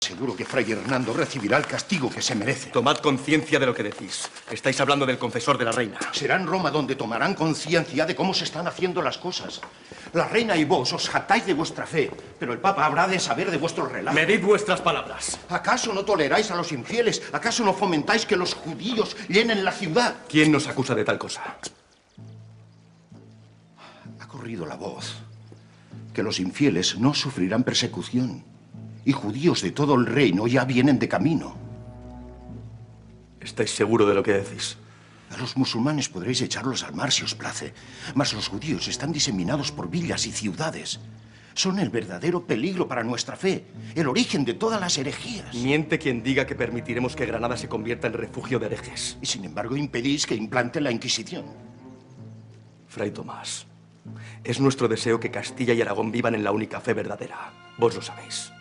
Seguro que Fray Hernando recibirá el castigo que se merece. Tomad conciencia de lo que decís. Estáis hablando del confesor de la reina. Será en Roma donde tomarán conciencia de cómo se están haciendo las cosas. La reina y vos os jactáis de vuestra fe, pero el Papa habrá de saber de vuestros relatos. Medid vuestras palabras. ¿Acaso no toleráis a los infieles? ¿Acaso no fomentáis que los judíos llenen la ciudad? ¿Quién nos acusa de tal cosa? Ha corrido la voz que los infieles no sufrirán persecución y judíos de todo el reino ya vienen de camino. ¿Estáis seguro de lo que decís? A los musulmanes podréis echarlos al mar si os place, mas los judíos están diseminados por villas y ciudades. Son el verdadero peligro para nuestra fe, el origen de todas las herejías. Miente quien diga que permitiremos que Granada se convierta en refugio de herejes. Y sin embargo impedís que implante la Inquisición. Fray Tomás, es nuestro deseo que Castilla y Aragón vivan en la única fe verdadera. Vos lo sabéis.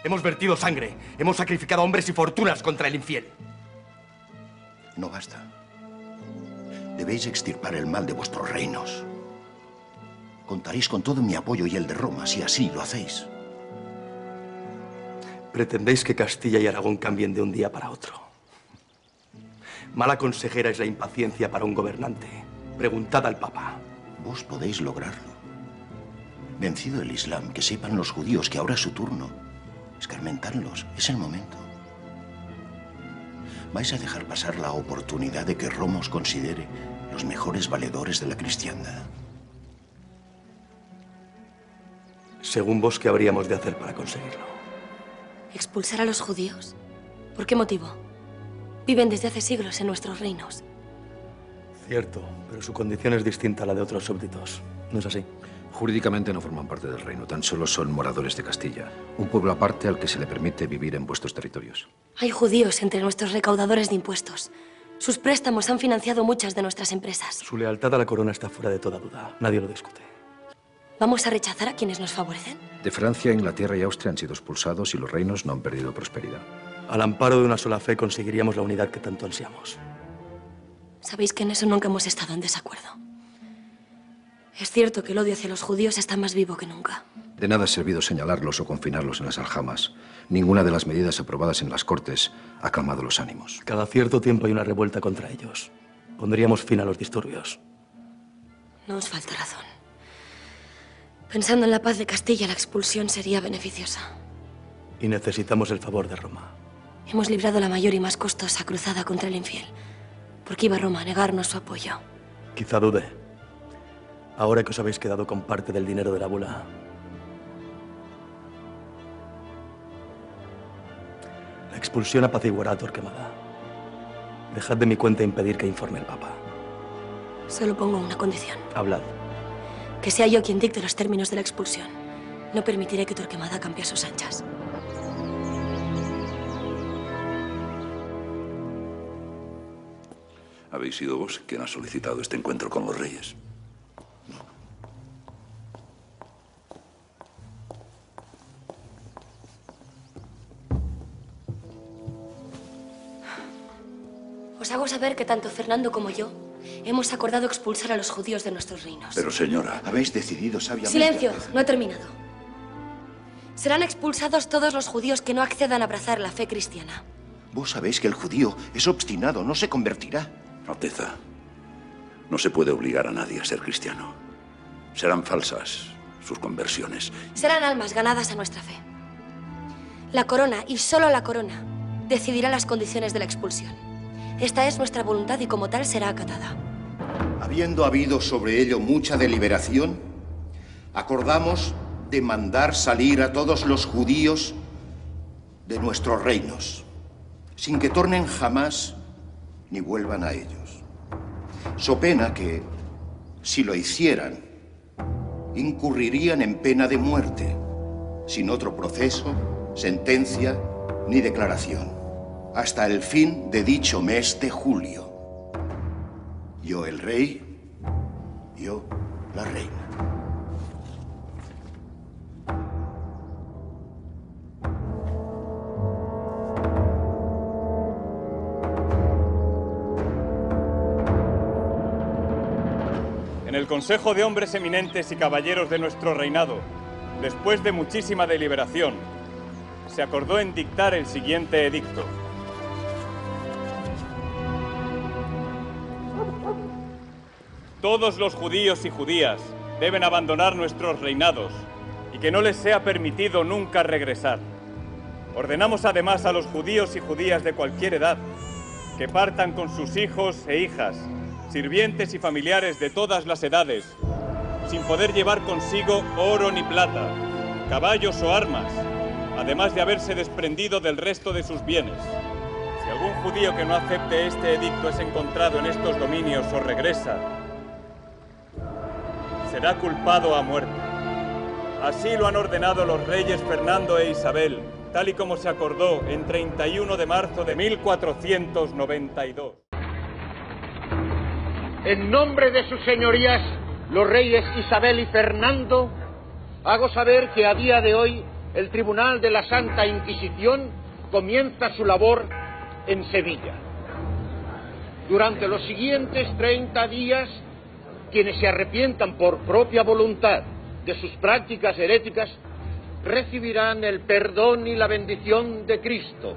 Hemos vertido sangre, hemos sacrificado hombres y fortunas contra el infiel. No basta. Debéis extirpar el mal de vuestros reinos. Contaréis con todo mi apoyo y el de Roma, si así lo hacéis. Pretendéis que Castilla y Aragón cambien de un día para otro. Mala consejera es la impaciencia para un gobernante. Preguntad al Papa. Vos podéis lograrlo. Vencido el Islam, que sepan los judíos que ahora es su turno. Escarmentarlos, es el momento. ¿Vais a dejar pasar la oportunidad de que Roma os considere los mejores valedores de la cristiandad? Según vos, ¿qué habríamos de hacer para conseguirlo? ¿Expulsar a los judíos? ¿Por qué motivo? Viven desde hace siglos en nuestros reinos. Cierto, pero su condición es distinta a la de otros súbditos. ¿No es así? Jurídicamente no forman parte del reino, tan solo son moradores de Castilla, un pueblo aparte al que se le permite vivir en vuestros territorios. Hay judíos entre nuestros recaudadores de impuestos. Sus préstamos han financiado muchas de nuestras empresas. Su lealtad a la corona está fuera de toda duda. Nadie lo discute. ¿Vamos a rechazar a quienes nos favorecen? De Francia, Inglaterra y Austria han sido expulsados y los reinos no han perdido prosperidad. Al amparo de una sola fe conseguiríamos la unidad que tanto ansiamos. Sabéis que en eso nunca hemos estado en desacuerdo. Es cierto que el odio hacia los judíos está más vivo que nunca. De nada ha servido señalarlos o confinarlos en las aljamas. Ninguna de las medidas aprobadas en las Cortes ha calmado los ánimos. Cada cierto tiempo hay una revuelta contra ellos. Pondríamos fin a los disturbios. No os falta razón. Pensando en la paz de Castilla, la expulsión sería beneficiosa. Y necesitamos el favor de Roma. Hemos librado la mayor y más costosa cruzada contra el infiel. ¿Por qué iba Roma a negarnos su apoyo? Quizá dude. Ahora que os habéis quedado con parte del dinero de la bula. La expulsión apaciguará a Torquemada. Dejad de mi cuenta impedir que informe el Papa. Solo pongo una condición. Hablad. Que sea yo quien dicte los términos de la expulsión. No permitiré que Torquemada cambie a sus anchas. ¿Habéis sido vos quien ha solicitado este encuentro con los reyes? Os hago saber que tanto Fernando como yo hemos acordado expulsar a los judíos de nuestros reinos. Pero, señora... Habéis decidido sabiamente... Silencio, no he terminado. Serán expulsados todos los judíos que no accedan a abrazar la fe cristiana. Vos sabéis que el judío es obstinado, no se convertirá. Alteza, no se puede obligar a nadie a ser cristiano. Serán falsas sus conversiones. Serán almas ganadas a nuestra fe. La corona, y solo la corona, decidirá las condiciones de la expulsión. Esta es nuestra voluntad y como tal será acatada. Habiendo habido sobre ello mucha deliberación, acordamos de mandar salir a todos los judíos de nuestros reinos, sin que tornen jamás ni vuelvan a ellos. So pena que, si lo hicieran, incurrirían en pena de muerte, sin otro proceso, sentencia ni declaración, hasta el fin de dicho mes de julio. Yo el rey, yo la reina. En el Consejo de Hombres Eminentes y Caballeros de nuestro reinado, después de muchísima deliberación, se acordó en dictar el siguiente edicto. Todos los judíos y judías deben abandonar nuestros reinados y que no les sea permitido nunca regresar. Ordenamos además a los judíos y judías de cualquier edad que partan con sus hijos e hijas, sirvientes y familiares de todas las edades, sin poder llevar consigo oro ni plata, caballos o armas, además de haberse desprendido del resto de sus bienes. Si algún judío que no acepte este edicto es encontrado en estos dominios o regresa, será culpado a muerte. Así lo han ordenado los reyes Fernando e Isabel, tal y como se acordó en 31 de marzo de 1492. En nombre de sus señorías, los reyes Isabel y Fernando, hago saber que a día de hoy el Tribunal de la Santa Inquisición comienza su labor en Sevilla. Durante los siguientes 30 días, quienes se arrepientan por propia voluntad de sus prácticas heréticas recibirán el perdón y la bendición de Cristo,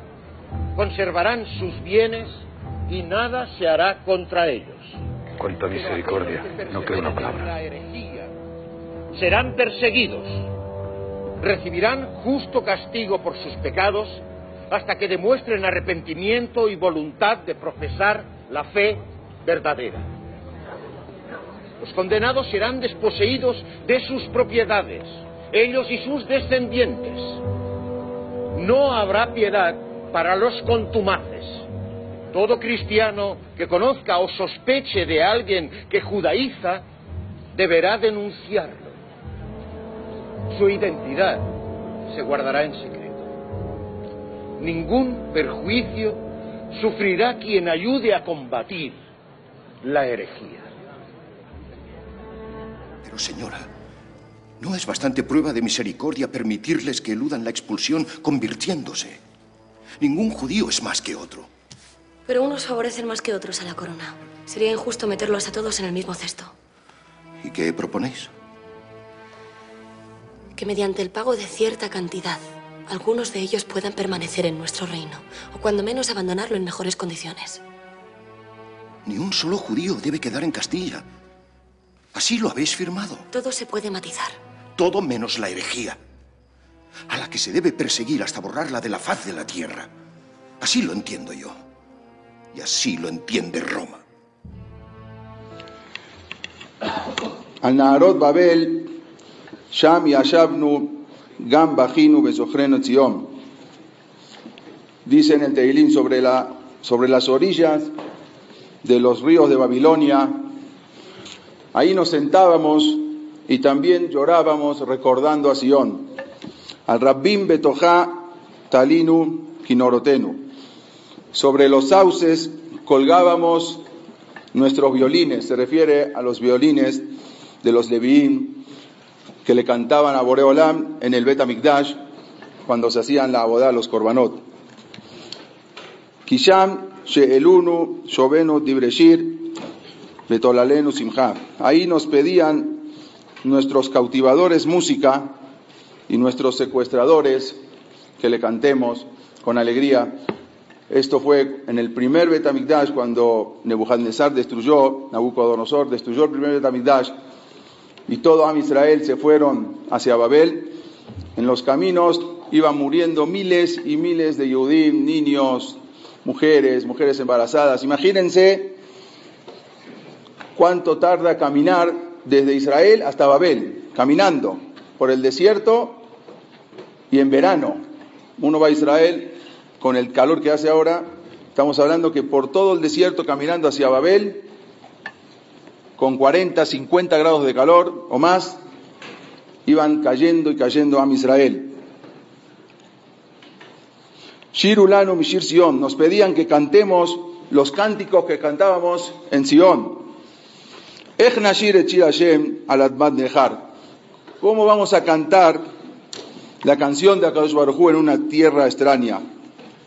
conservarán sus bienes y nada se hará contra ellos. Cuánta misericordia, no queda una palabra. Serán perseguidos, recibirán justo castigo por sus pecados hasta que demuestren arrepentimiento y voluntad de profesar la fe verdadera. Los condenados serán desposeídos de sus propiedades, ellos y sus descendientes. No habrá piedad para los contumaces. Todo cristiano que conozca o sospeche de alguien que judaiza deberá denunciarlo. Su identidad se guardará en secreto. Ningún perjuicio sufrirá quien ayude a combatir la herejía. Pero, señora, ¿no es bastante prueba de misericordia permitirles que eludan la expulsión convirtiéndose? Ningún judío es más que otro. Pero unos favorecen más que otros a la corona. Sería injusto meterlos a todos en el mismo cesto. ¿Y qué proponéis? Que mediante el pago de cierta cantidad, algunos de ellos puedan permanecer en nuestro reino, o cuando menos abandonarlo en mejores condiciones. Ni un solo judío debe quedar en Castilla. Así lo habéis firmado. Todo se puede matizar. Todo menos la herejía, a la que se debe perseguir hasta borrarla de la faz de la tierra. Así lo entiendo yo. Y así lo entiende Roma. Al Naharot Babel, Sham Yashavnu, Gam Bajinu Bezochreno Tzion. Dice en el Tehilim sobre las orillas de los ríos de Babilonia. Ahí nos sentábamos y también llorábamos recordando a Sion. Al Rabbim Betoja Talinu Kinorotenu. Sobre los sauces colgábamos nuestros violines. Se refiere a los violines de los Leviim que le cantaban a Boreolam en el Bet HaMikdash cuando se hacían la abodá, los korbanot. Kisham she'elunu shovenu dibreshir betolalenu simcha. Ahí nos pedían nuestros cautivadores música y nuestros secuestradores que le cantemos con alegría. Esto fue en el primer Bet HaMikdash, cuando Nabucodonosor destruyó el primer Bet HaMikdash y todo Am Israel se fueron hacia Babel. En los caminos iban muriendo miles y miles de Yehudim, niños, mujeres embarazadas. Imagínense cuánto tarda caminar desde Israel hasta Babel, caminando por el desierto y en verano. Uno va a Israel con el calor que hace ahora, estamos hablando que por todo el desierto caminando hacia Babel, con 40, 50 grados de calor o más, iban cayendo y cayendo a Israel. Shir Ulanu Mishir Sion, nos pedían que cantemos los cánticos que cantábamos en Sion. Ech Nashir et Shir Hashem al Admat Nehar. ¿Cómo vamos a cantar la canción de HaKadosh Baruj Hu en una tierra extraña?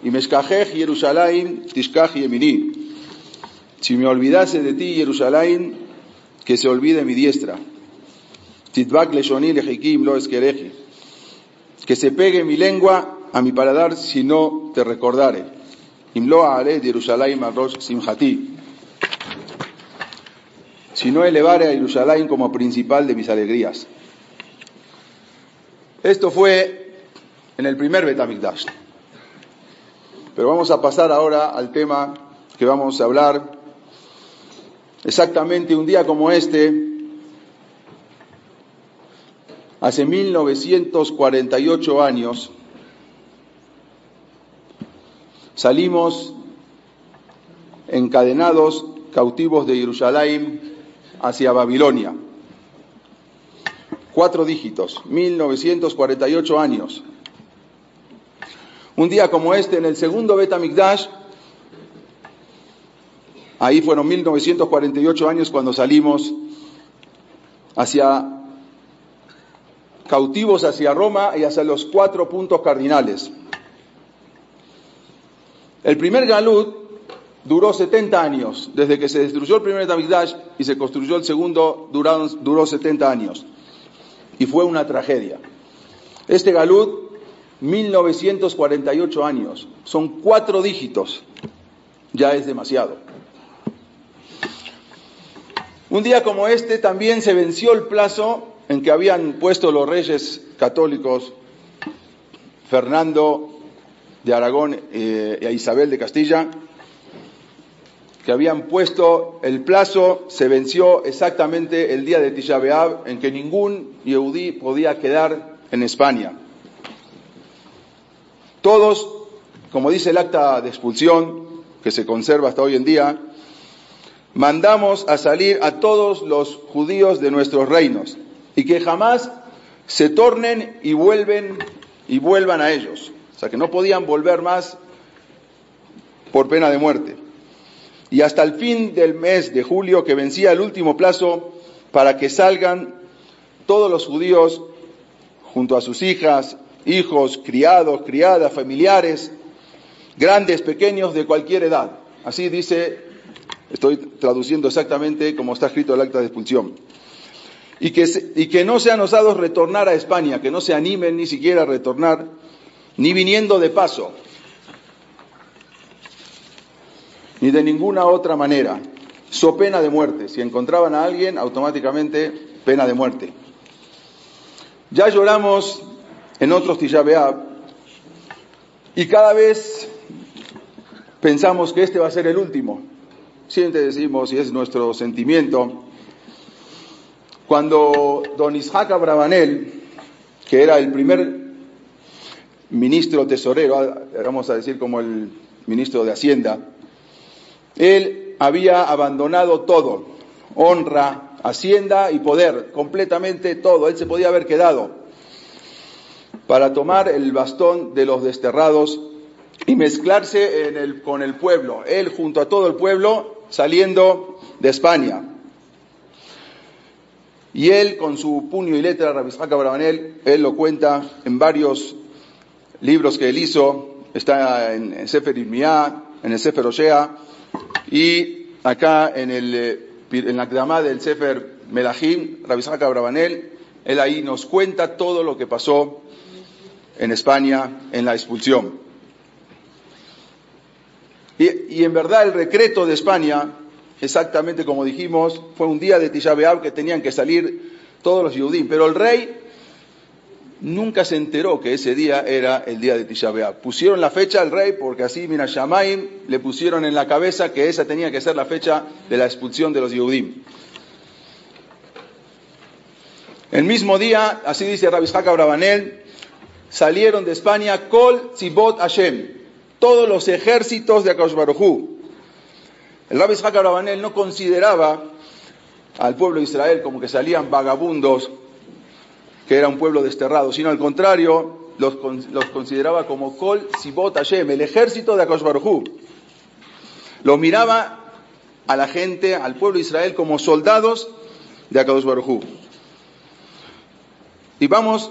Y Meshkajej Yerushalayim Tishkaj Yemini. Si me olvidase de ti, Yerushalayim, que se olvide mi diestra. Titbak Leshoni Lejikim Lo Eskereji. Que se pegue mi lengua a mi paladar si no te recordare. Imlo haré de Jerusalén a Rosh Simhati. Si no elevare a Jerusalén como principal de mis alegrías. Esto fue en el primer Bet HaMikdash. Pero vamos a pasar ahora al tema que vamos a hablar. Exactamente un día como este, hace 1948 años, salimos encadenados, cautivos de Jerusalén, hacia Babilonia. 4 dígitos, 1948 años. Un día como este, en el segundo Bet HaMikdash, ahí fueron 1948 años cuando salimos cautivos hacia Roma y hacia los 4 puntos cardinales. El primer Galut duró 70 años, desde que se destruyó el primer Bet HaMikdash y se construyó el segundo, duró 70 años. Y fue una tragedia. Este Galut, 1948 años, son 4 dígitos, ya es demasiado. Un día como este también se venció el plazo en que habían puesto los reyes católicos, Fernando de Aragón y a Isabel de Castilla, que habían puesto el plazo, se venció exactamente el día de Tisha B'Av, en que ningún Yehudí podía quedar en España. Todos, como dice el acta de expulsión, que se conserva hasta hoy en día, mandamos a salir a todos los judíos de nuestros reinos, y que jamás se tornen y vuelvan a ellos. O sea, que no podían volver más por pena de muerte. Y hasta el fin del mes de julio, que vencía el último plazo para que salgan todos los judíos junto a sus hijas, hijos, criados, criadas, familiares, grandes, pequeños, de cualquier edad. Así dice, estoy traduciendo exactamente como está escrito el acta de expulsión. Y que no sean osados retornar a España, que no se animen ni siquiera a retornar, ni viniendo de paso, ni de ninguna otra manera, so pena de muerte. Si encontraban a alguien, automáticamente pena de muerte. Ya lloramos en otros Tisha B'Av, y cada vez pensamos que este va a ser el último. Siempre decimos, y es nuestro sentimiento, cuando don Isaac Abravanel, que era el primer ministro tesorero, vamos a decir como el ministro de Hacienda, él había abandonado todo, honra, hacienda y poder, completamente todo. Él se podía haber quedado para tomar el bastón de los desterrados y mezclarse con el pueblo, él junto a todo el pueblo saliendo de España. Y él, con su puño y letra, Rabbi Isaac Abravanel, él lo cuenta en varios libros que él hizo, está en el Sefer Irmiá, en el Sefer Oshea, y acá en la Kdamá del Sefer Melahim, Rabbi Isaac Abravanel, él ahí nos cuenta todo lo que pasó en España en la expulsión. Y en verdad el decreto de España, exactamente como dijimos, fue un día de Tisha B'Av que tenían que salir todos los Yehudim, pero el rey nunca se enteró que ese día era el día de Tisha B'Av. Pusieron la fecha al rey porque así Mina Shamayim le pusieron en la cabeza que esa tenía que ser la fecha de la expulsión de los Yehudim. El mismo día, así dice Rabbi Isaac Abravanel, salieron de España Kol Tzibot Hashem, todos los ejércitos de Akadosh Baruj Hu. El Rabbi Isaac Abravanel no consideraba al pueblo de Israel como que salían vagabundos, que era un pueblo desterrado, sino al contrario, los consideraba como Kol Tzibot Hashem, el ejército de Akadosh Baruj Hu. Los miraba a la gente, al pueblo de Israel, como soldados de Akadosh Baruj Hu. Y vamos,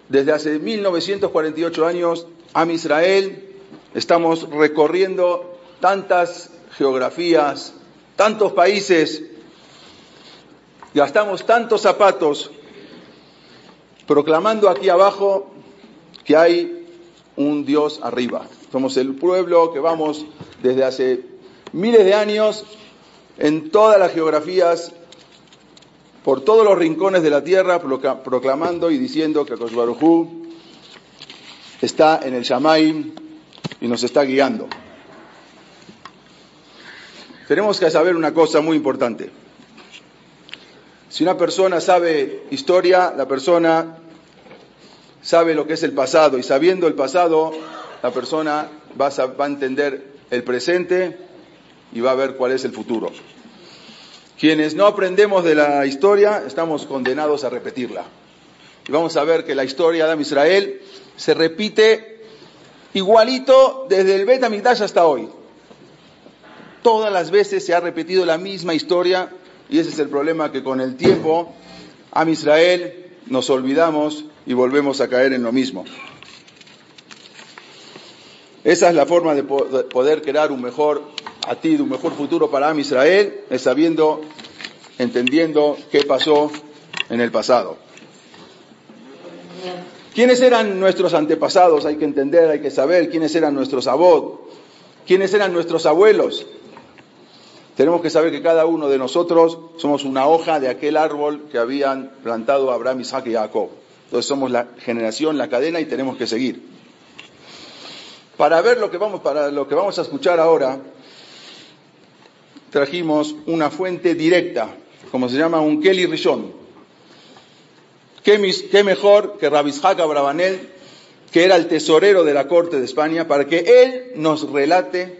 desde hace 1948 años, Am Israel, estamos recorriendo tantas geografías, tantos países, gastamos tantos zapatos, proclamando aquí abajo que hay un Dios arriba. Somos el pueblo que vamos desde hace miles de años en todas las geografías, por todos los rincones de la tierra, proclamando y diciendo que Akadosh Baruj Hu está en el Shamaim y nos está guiando. Tenemos que saber una cosa muy importante. Si una persona sabe historia, la persona sabe lo que es el pasado, y sabiendo el pasado, la persona va a entender el presente y va a ver cuál es el futuro. Quienes no aprendemos de la historia, estamos condenados a repetirla. Y vamos a ver que la historia de Am Israel se repite igualito desde el Bet HaMikdash hasta hoy. Todas las veces se ha repetido la misma historia, y ese es el problema, que con el tiempo, Am Israel, nos olvidamos y volvemos a caer en lo mismo. Esa es la forma de poder crear un mejor atid, un mejor futuro para Am Israel, es sabiendo, entendiendo qué pasó en el pasado. ¿Quiénes eran nuestros antepasados? Hay que entender, hay que saber quiénes eran nuestros avot, quiénes eran nuestros abuelos. Tenemos que saber que cada uno de nosotros somos una hoja de aquel árbol que habían plantado Abraham, Isaac y Jacob. Entonces somos la generación, la cadena, y tenemos que seguir. Para ver lo que vamos a escuchar ahora, trajimos una fuente directa, como se llama un Keli Rishon. ¿Qué mejor que Rabbi Yitzhak Abravanel, que era el tesorero de la corte de España, para que él nos relate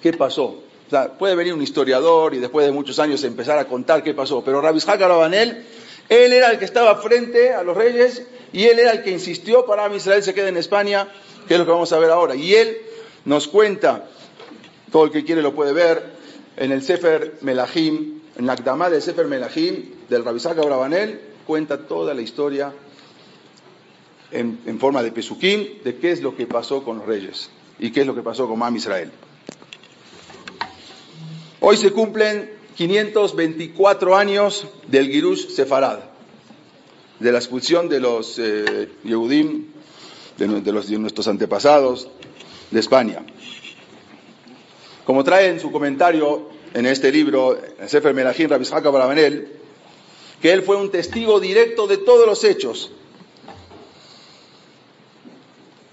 qué pasó? O sea, puede venir un historiador y después de muchos años empezar a contar qué pasó, pero Rabbi Yitzhak Abravanel, él era el que estaba frente a los reyes y él era el que insistió para que Israel se quede en España, que es lo que vamos a ver ahora. Y él nos cuenta, todo el que quiere lo puede ver, en el Sefer Melahim, en la Akdamá del Sefer Melahim, del Rabbi Yitzhak Abravanel, cuenta toda la historia en forma de pesukim, de qué es lo que pasó con los reyes y qué es lo que pasó con Am Israel. Hoy se cumplen 524 años del Girush Sefarad, de la expulsión de los Yehudim, de nuestros antepasados de España. Como trae en su comentario en este libro, en Sefer Melahim, Rabbi Yitzhak Abravanel, que él fue un testigo directo de todos los hechos.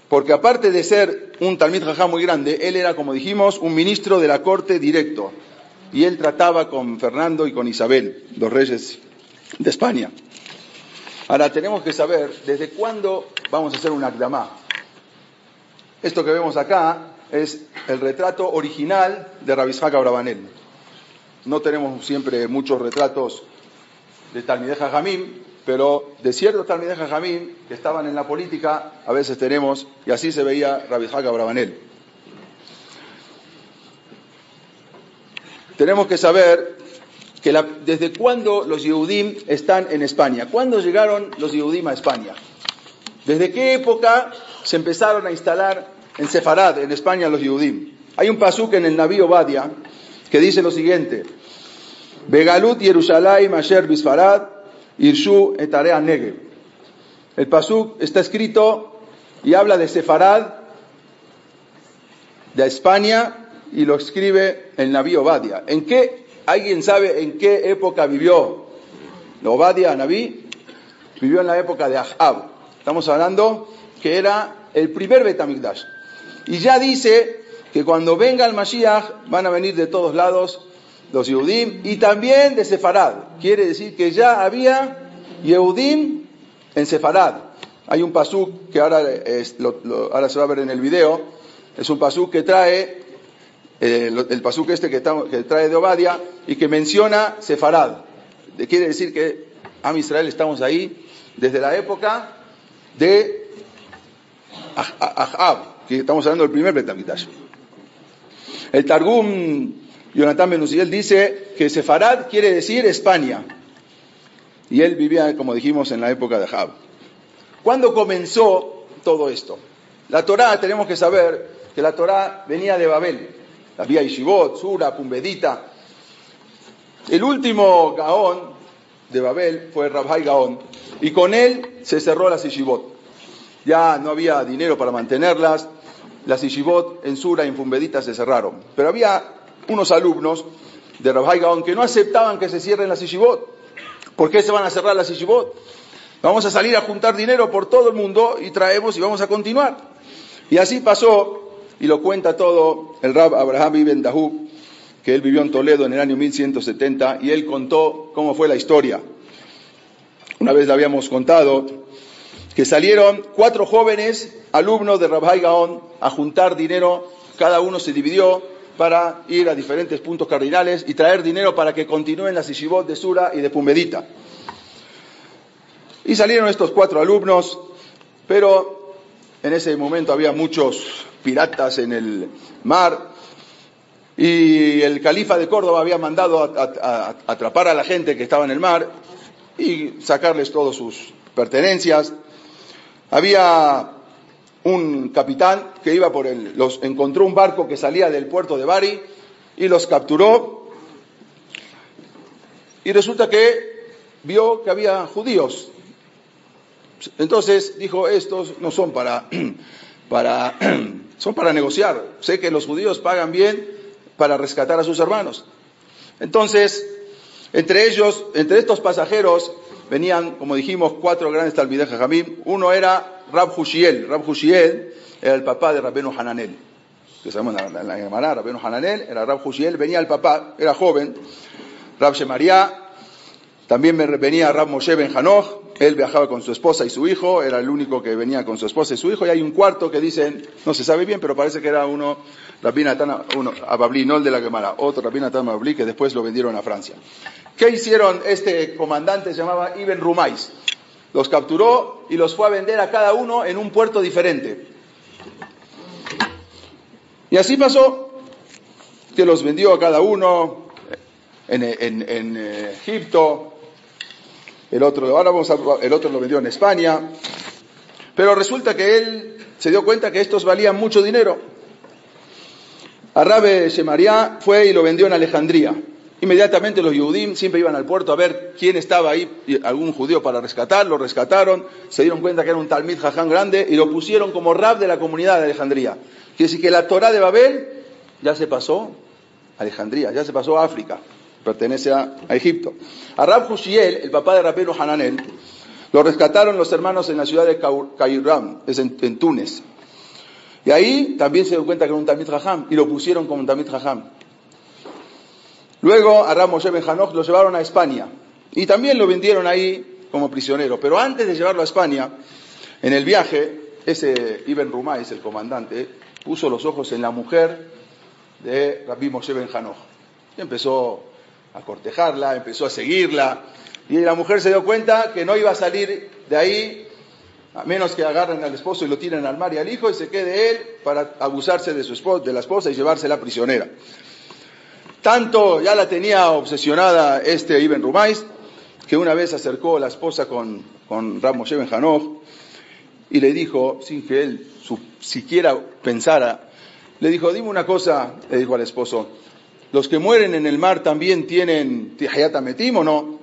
Porque aparte de ser un Talmid Jajam muy grande, él era, como dijimos, un ministro de la corte directo. Y él trataba con Fernando y con Isabel, los reyes de España. Ahora tenemos que saber desde cuándo vamos a hacer un Akdamá. Esto que vemos acá es el retrato original de Rabbi Yitzhak Abravanel. No tenemos siempre muchos retratos de Talmidei Jajamim, pero de ciertos Talmidei Jajamim que estaban en la política, a veces tenemos, y así se veía Rabbi Yitzhak Abravanel. Tenemos que saber que desde cuándo los Yehudim están en España. ¿Cuándo llegaron los Yehudim a España? ¿Desde qué época se empezaron a instalar en Sefarad, en España, los Yehudim? Hay un pasuk en el Naví Obadia que dice lo siguiente: Begalut Yerushalayim asher bisfarad irshu et area Negev. El pasuk está escrito y habla de Sefarad, de España, y lo escribe el Naví Obadia. ¿Alguien sabe en qué época vivió Obadia, Naví? Vivió en la época de Ahab. Estamos hablando que era el primer Bet HaMikdash. Y ya dice que cuando venga el Mashiach van a venir de todos lados los Yehudim y también de Sefarad. Quiere decir que ya había Yehudim en Sefarad. Hay un pasuk que ahora se va a ver en el video. Es un pasuk que trae el pasuk que trae de Obadia y que menciona Sefarad. Quiere decir que Am Israel estamos ahí desde la época de Ahab, que estamos hablando del primer Bet HaMikdash. El Targum Jonathan Ben Uziel dice que Sefarad quiere decir España, y él vivía, como dijimos, en la época de Ahab. ¿Cuándo comenzó todo esto? La Torá, tenemos que saber que la Torá venía de Babel. Había Yeshivot, Sura, Pumbedita. El último Gaón de Babel fue Rabhai Gaón, y con él se cerró las Yeshivot. ya no había dinero para mantenerlas, las yeshivot en Sura y en Pumbedita se cerraron. Pero había unos alumnos de Rav Hai Gaon que no aceptaban que se cierren las yeshivot. ¿Por qué se van a cerrar las yeshivot? Vamos a salir a juntar dinero por todo el mundo y traemos y vamos a continuar. Y así pasó, y lo cuenta todo el Rab Abraham Ibn Dahub, que él vivió en Toledo en el año 1170, y él contó cómo fue la historia. Una vez le habíamos contado que salieron 4 jóvenes alumnos de Rav Hai Gaon a juntar dinero, cada uno se dividió para ir a diferentes puntos cardinales y traer dinero para que continúen las yeshivot de Sura y de Pumbedita. Y salieron estos 4 alumnos, pero en ese momento había muchos piratas en el mar y el califa de Córdoba había mandado a atrapar a la gente que estaba en el mar y sacarles todas sus pertenencias. Había un capitán que iba encontró un barco que salía del puerto de Bari y los capturó, y resulta que vio que había judíos. Entonces dijo, estos no son son para negociar. Sé que los judíos pagan bien para rescatar a sus hermanos. Entonces, entre estos pasajeros venían, como dijimos, 4 grandes talmidei jajamim. Uno era Rab Hushiel. Rab Hushiel era el papá de Rabbeinu Hananel. Que sabemos en la Gemara, Rabbeinu Hananel era Rab Hushiel, venía el papá, era joven. Rab Shemaria, también venía Rab Moshe Ben Hanoch. Él viajaba con su esposa y su hijo, era el único que venía con su esposa y su hijo, y hay un cuarto que dicen, no se sabe bien, pero parece que era uno, Rabbi Natan Ababli, no el de la Gemara, otro Rabbi Natan Ababli, que después lo vendieron a Francia. ¿Qué hicieron? Este comandante se llamaba Ibn Rumais. Los capturó y los fue a vender a cada uno en un puerto diferente. Y así pasó, que los vendió a cada uno en Egipto. El otro lo vendió en España, pero resulta que él se dio cuenta que estos valían mucho dinero. Rabbe Shemaria fue y lo vendió en Alejandría. Inmediatamente los Yehudim siempre iban al puerto a ver quién estaba ahí, algún judío para rescatar, lo rescataron, se dieron cuenta que era un talmid jajam grande y lo pusieron como rab de la comunidad de Alejandría. Quiere decir que la Torá de Babel ya se pasó a Alejandría, ya se pasó a África. Pertenece a Egipto. A Rab Hushiel, el papá de Rabbeinu Hananel, lo rescataron los hermanos en la ciudad de Cairam, es en Túnez. Y ahí también se dio cuenta que era un talmid jajam y lo pusieron como un talmid jajam. Luego a Rab Moshe Ben Hanoch lo llevaron a España y también lo vendieron ahí como prisionero. Pero antes de llevarlo a España, en el viaje, ese Ibn Rumais, el comandante, puso los ojos en la mujer de Rabbi Moshe Ben Hanoch y empezó a cortejarla, empezó a seguirla, y la mujer se dio cuenta que no iba a salir de ahí a menos que agarren al esposo y lo tiren al mar y al hijo y se quede él para abusarse de la esposa y llevársela prisionera. Tanto ya la tenía obsesionada este Ibn Rumais que una vez acercó a la esposa con Rab Moshe Ben Hanoch y le dijo, sin que él siquiera pensara, le dijo, dime una cosa, le dijo al esposo, ¿los que mueren en el mar también tienen Tihayat Ametim o no?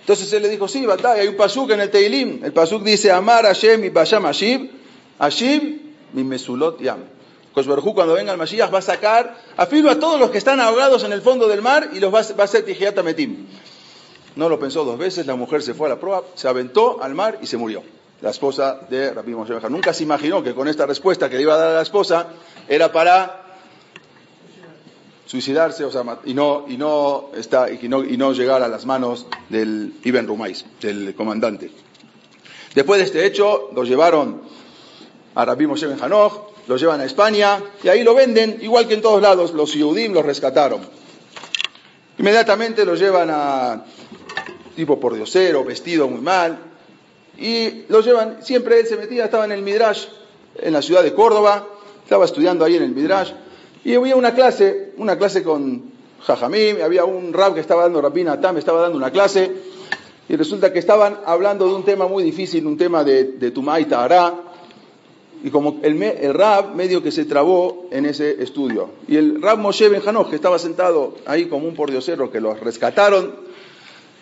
Entonces él le dijo, sí, batalla, hay un pasuk en el Teilim. El pasuk dice, Amar Hashem y Basham Ashib, Ashib mi Mesulot Yam. Kosberjú, cuando venga el Mashiach, va a sacar a todos los que están ahogados en el fondo del mar y los va a hacer Tihayat Ametim. No lo pensó 2 veces, la mujer se fue a la prueba, se aventó al mar y se murió. La esposa de Rabbi Moshe Ben Hanoch. Nunca se imaginó que con esta respuesta que le iba a dar a la esposa era para suicidarse, o sea, y no llegar a las manos del Ibn Rumais, del comandante. Después de este hecho, lo llevaron a Rabbi Moshe Ben Hanoch, lo llevan a España y ahí lo venden, igual que en todos lados, los Yehudim los rescataron. Inmediatamente lo llevan a tipo pordiosero, vestido muy mal, y lo llevan, siempre él se metía, estaba en el Midrash, en la ciudad de Córdoba, estaba estudiando ahí en el Midrash, y había una clase con Jajamim, había un rab que estaba dando, Rabbi Natan, estaba dando una clase, y resulta que estaban hablando de un tema muy difícil, un tema de Tumá y Tahara, y como el rab medio que se trabó en ese estudio. Y el rab Moshe Ben Hanoch, que estaba sentado ahí como un pordiosero, que los rescataron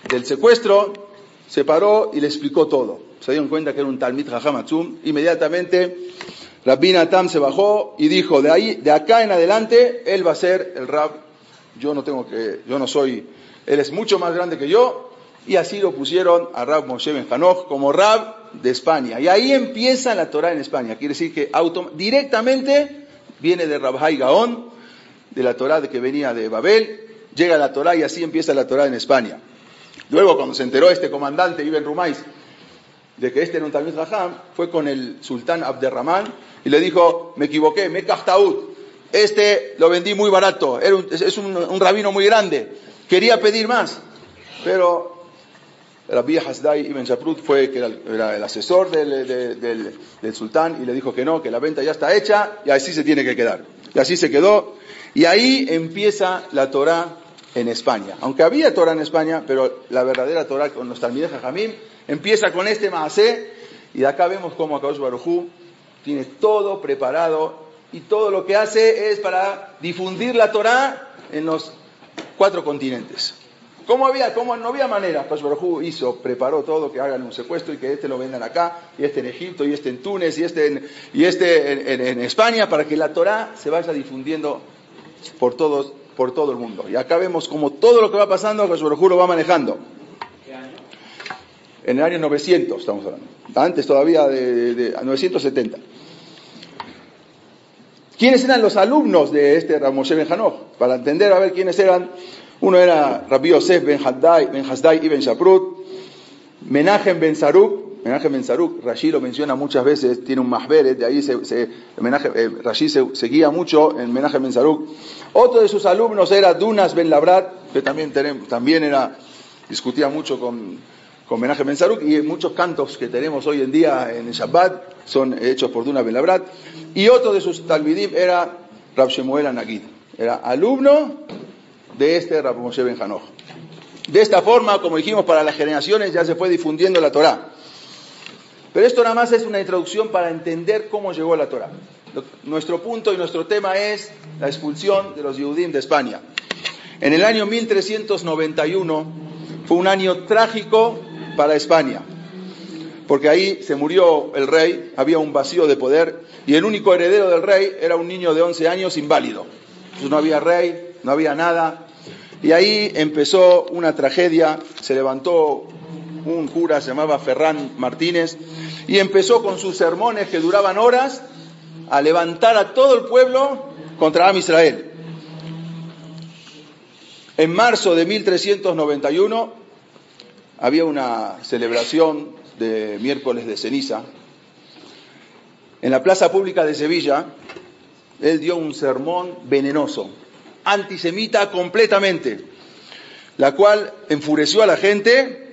del secuestro, se paró y le explicó todo. se dieron cuenta que era un Talmid Jajam Atzum. Inmediatamente Rabbi Natan se bajó y dijo, de acá en adelante, él va a ser el Rab. Él es mucho más grande que yo. Y así lo pusieron a Rab Moshe Ben Hanoch como Rab de España. Y ahí empieza la Torá en España. Quiere decir que directamente viene de Rab Hai Gaon, de la Torá que venía de Babel, llega la Torá y así empieza la Torá en España. Luego, cuando se enteró este comandante, Ibn Rumais, de que este era un Talmid Jajam, fue con el sultán Abderrahman y le dijo, me equivoqué, me kahtaut, este lo vendí muy barato, es un rabino muy grande, quería pedir más, pero Rabbi Hasdai Ibn Shaprut fue, que era el asesor del sultán, y le dijo que no, que la venta ya está hecha y así se tiene que quedar. Y así se quedó, y ahí empieza la Torá en España. Aunque había Torá en España, pero la verdadera Torá con los Talmidei Jajamim empieza con este Maasé, y de acá vemos cómo Akadosh Baruj Hu tiene todo preparado, y todo lo que hace es para difundir la Torá en los 4 continentes. ¿Cómo no había manera? Akadosh Baruj Hu preparó todo, que hagan un secuestro y que este lo vendan acá, y este en Egipto, y este en Túnez, y este en España, para que la Torá se vaya difundiendo por todo el mundo. Y acá vemos como todo lo que va pasando, Akadosh Baruj Hu lo va manejando. ¿Qué año? En el año 900 estamos hablando. Antes todavía de 970. ¿Quiénes eran los alumnos de este Rab Moshe Ben Hanoch? Para entender, a ver quiénes eran. Uno era Rabbi Yosef Ben Hasdai Ibn Shaprut, Menachem Ben Saruk. Menachem Ben Saruk, Rashi lo menciona muchas veces, tiene un mahberet, de ahí Rashi se guía mucho en Menachem Ben Saruk. Otro de sus alumnos era Dunas Ben Labrat, que también discutía mucho con Menachem Ben Saruk, y muchos cantos que tenemos hoy en día en el Shabbat son hechos por Dunas Ben Labrat. Y otro de sus talmidim era Rab Shemuel Hanagid, era alumno de este Rab Moshe Ben Hanoch. De esta forma, como dijimos, para las generaciones ya se fue difundiendo la Torá. Pero esto nada más es una introducción para entender cómo llegó la Torá. Nuestro punto y nuestro tema es la expulsión de los Yehudim de España. En el año 1391 fue un año trágico para España, porque ahí se murió el rey, había un vacío de poder, y el único heredero del rey era un niño de 11 años inválido. Entonces no había rey, no había nada, y ahí empezó una tragedia. Se levantó un cura, se llamaba Ferran Martínez, y empezó con sus sermones que duraban horas a levantar a todo el pueblo contra Am Israel. En marzo de 1391 había una celebración de miércoles de ceniza. En la plaza pública de Sevilla, él dio un sermón venenoso, antisemita completamente, la cual enfureció a la gente,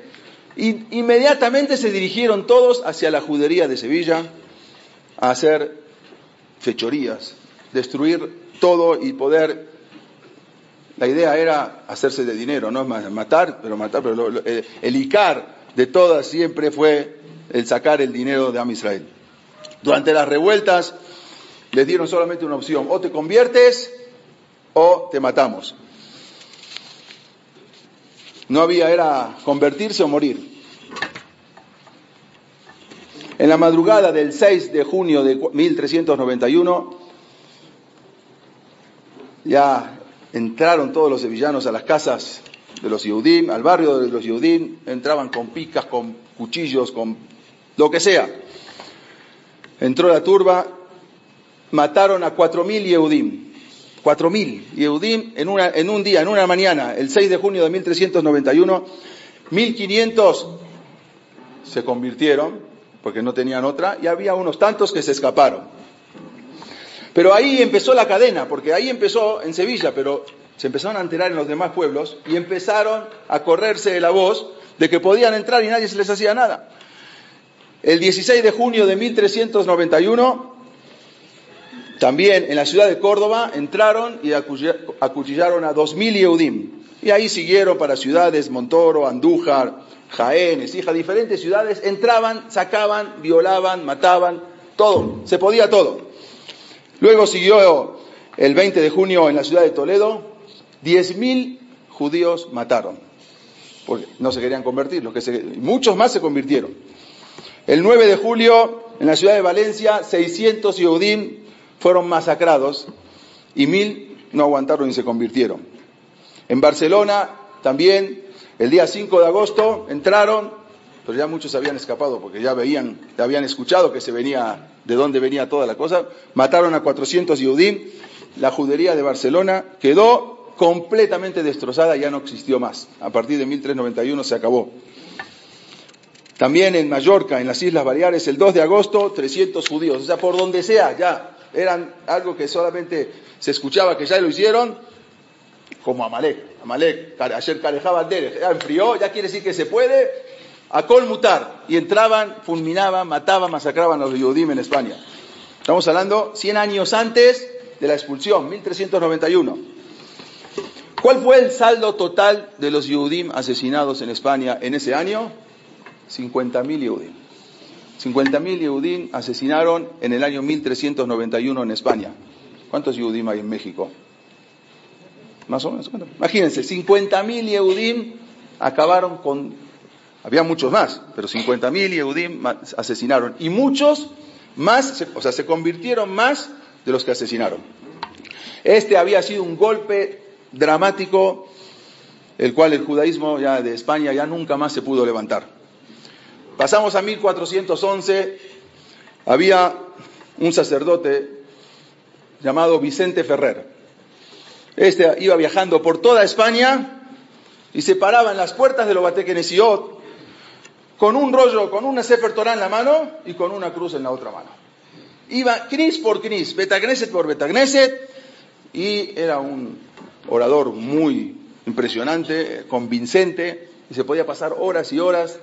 y inmediatamente se dirigieron todos hacia la judería de Sevilla a hacer fechorías, destruir todo y poder. La idea era hacerse de dinero, no matar, pero el icar de todas siempre fue el sacar el dinero de Am Israel. Durante las revueltas les dieron solamente una opción: o te conviertes o te matamos. No había, era convertirse o morir. En la madrugada del 6 de junio de 1391, ya entraron todos los sevillanos a las casas de los Yehudim, al barrio de los Yehudim, entraban con picas, con cuchillos, con lo que sea. Entró la turba, mataron a 4.000 Yehudim. 4.000 Yehudim en un día, en una mañana, el 6 de junio de 1391, 1.500 se convirtieron, porque no tenían otra, y había unos tantos que se escaparon. Pero ahí empezó la cadena, porque ahí empezó en Sevilla, pero se empezaron a enterar en los demás pueblos, y empezaron a correrse la voz de que podían entrar y nadie se les hacía nada. El 16 de junio de 1391, también en la ciudad de Córdoba, entraron y acuchillaron a 2.000 Yehudim. Y ahí siguieron para ciudades, Montoro, Andújar, Jaén, Écija, diferentes ciudades. Entraban, sacaban, violaban, mataban, todo, se podía todo. Luego siguió el 20 de junio en la ciudad de Toledo, 10.000 judíos mataron, porque no se querían convertir, muchos más se convirtieron. El 9 de julio, en la ciudad de Valencia, 600 Yehudim fueron masacrados y 1000 no aguantaron y se convirtieron. En Barcelona, también, el día 5 de agosto, entraron, pero ya muchos habían escapado porque ya habían escuchado que de dónde venía toda la cosa. Mataron a 400 Yehudim. La judería de Barcelona quedó completamente destrozada, ya no existió más. A partir de 1391 se acabó. También en Mallorca, en las Islas Baleares, el 2 de agosto, 300 judíos. O sea, por donde sea, ya eran algo que solamente se escuchaba que ya lo hicieron, como Amalek, ayer Karejaba Derech, ya enfrió, ya quiere decir que se puede, a colmutar. Y entraban, fulminaban, mataban, masacraban a los Yehudim en España. Estamos hablando 100 años antes de la expulsión, 1391. ¿Cuál fue el saldo total de los Yehudim asesinados en España en ese año? 50.000 Yehudim. 50.000 Yehudim asesinaron en el año 1391 en España. ¿Cuántos Yehudim hay en México? Más o menos. Imagínense, 50.000 Yehudim acabaron con... Había muchos más, pero 50.000 Yehudim asesinaron. Y muchos más, se convirtieron más de los que asesinaron. Este había sido un golpe dramático, el cual el judaísmo ya de España ya nunca más se pudo levantar. Pasamos a 1411, había un sacerdote llamado Vicente Ferrer. Este iba viajando por toda España y se paraba en las puertas de los Bate Kenesiot con un rollo, con una Sefer Torah en la mano y con una cruz en la otra mano. Iba knis por knis, Betagneset por Betagneset, y era un orador muy impresionante, convincente, y se podía pasar horas y horas,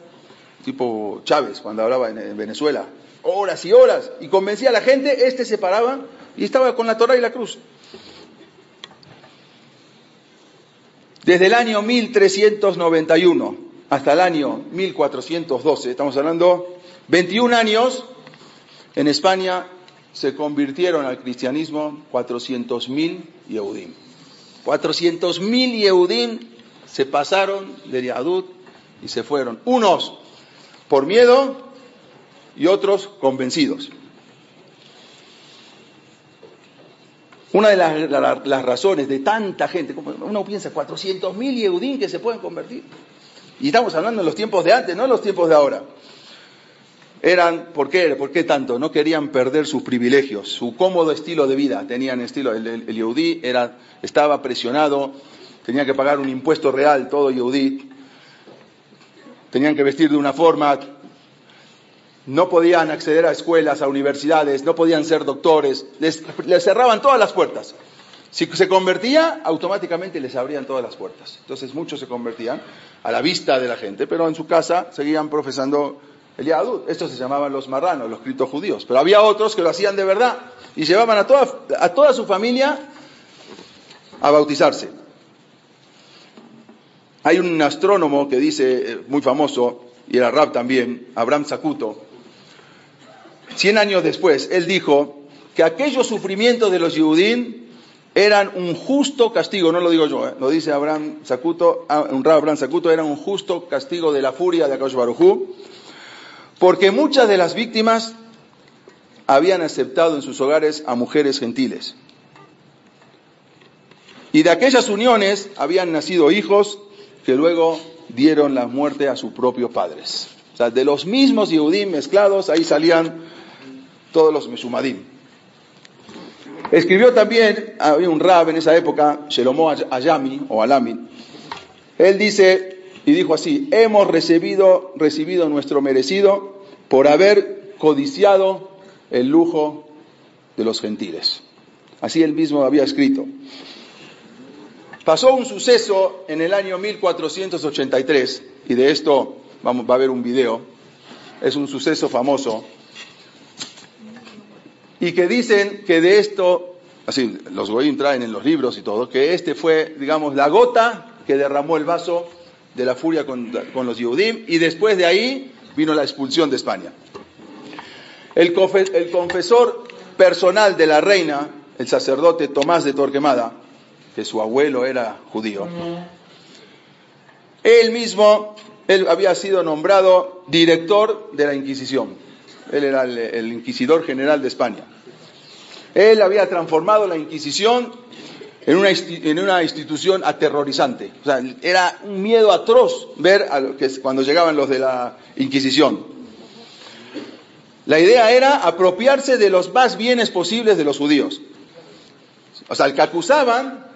tipo Chávez cuando hablaba en Venezuela, horas y horas, y convencía a la gente. Este se paraba y estaba con la Torah y la cruz. Desde el año 1391 hasta el año 1412, estamos hablando 21 años, en España se convirtieron al cristianismo 400.000 Yehudim. 400.000 Yehudim se pasaron de Yahadut y se fueron. Unos por miedo y otros convencidos. Una de las razones de tanta gente, como uno piensa, 400.000 Yehudim que se pueden convertir. Y estamos hablando de los tiempos de antes, no de los tiempos de ahora. ¿Por qué tanto? No querían perder sus privilegios, su cómodo estilo de vida. Tenían estilo, el Yehudí estaba presionado, tenía que pagar un impuesto real, todo Yehudí. Tenían que vestir de una forma, no podían acceder a escuelas, a universidades, no podían ser doctores, les cerraban todas las puertas. Si se convertía, automáticamente les abrían todas las puertas. Entonces muchos se convertían a la vista de la gente, pero en su casa seguían profesando el Yahadut. Estos se llamaban los marranos, los criptojudíos. Pero había otros que lo hacían de verdad y llevaban a toda su familia a bautizarse. Hay un astrónomo que dice, muy famoso, y era rab también, Abraham Zacuto. 100 años después, él dijo que aquellos sufrimientos de los Yehudim eran un justo castigo, no lo digo yo, lo dice Abraham Zacuto, un rab Abraham Zacuto, era un justo castigo de la furia de Akadosh Baruj Hu, porque muchas de las víctimas habían aceptado en sus hogares a mujeres gentiles. Y de aquellas uniones habían nacido hijos que luego dieron la muerte a sus propios padres. O sea, de los mismos Yehudim mezclados, ahí salían todos los Meshumadim. Escribió también, había un rab en esa época, Shelomo Alami, él dice, y dijo así: hemos recibido nuestro merecido por haber codiciado el lujo de los gentiles. Así él mismo había escrito. Pasó un suceso en el año 1483, y de esto va a haber un video, es un suceso famoso, y que dicen que de esto, así los goyim traen en los libros y todo, que este fue, digamos, la gota que derramó el vaso de la furia con los Yehudim, y después de ahí vino la expulsión de España. El confesor personal de la reina, el sacerdote Tomás de Torquemada, que su abuelo era judío, él mismo él había sido nombrado director de la Inquisición. Él era el inquisidor general de España. Él había transformado la Inquisición en una institución aterrorizante. O sea, era un miedo atroz ver cuando llegaban los de la Inquisición. La idea era apropiarse de los más bienes posibles de los judíos. O sea, el que acusaban,